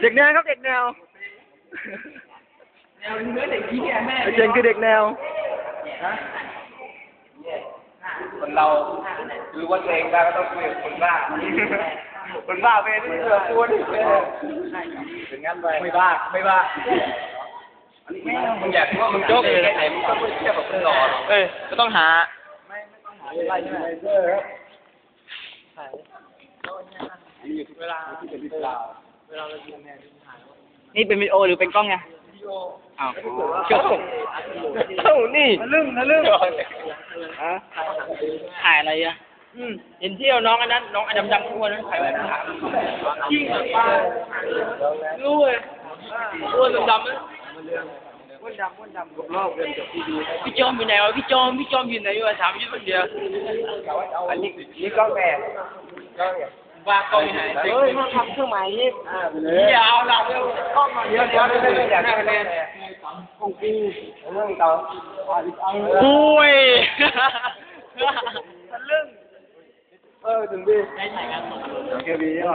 เด็กแนวครับเด็กแนวแนวเนื้อเด็กที่แม่ ไอเจนคือเด็กแนว คนเรารู้ว่าตัวเองได้ก็ต้องคุยกับคนบ้าคนบ้าเป็นที่เสือพูดเป็นงั้นไปไม่บ้ามึงอยากว่ามึงโจ๊กเลยไหนมึงต้องเทียบกับคนหล่อก็ต้องหา อะไรใช่ไหมเวลาเราดูเนี่ย นี่เป็นวิดีโอหรือเป็นกล้องไงอ้าวนี่ ทะลึ่งฮะถ่ายอะไรอ่ะเห็นเที่ยวน้องอันนั้นน้องอันดำๆอ้วนนั้นถ่ายไว้ข้างหลังจริงเหรอป้ารู้เลยอ้วนดำๆนะอ้วนดำรอบเดินกับพี่ดูพี่จอมอยู่ไหนวะพี่จอมอยู่ไหนวะถามอยู่คนเดียว อันนี้กล้องแม่กล้องเนี่ย ว่ากล้องไหนเฮ้ยมาทำเครื่องหมายนี่ยาวหลับเลยกล้องมาเดี๋ยวอยาก หน้าคะแนน ของปีเรื่องต่อ โอ้ย ถึงดี ได้ถ่ายงาน โอเคดี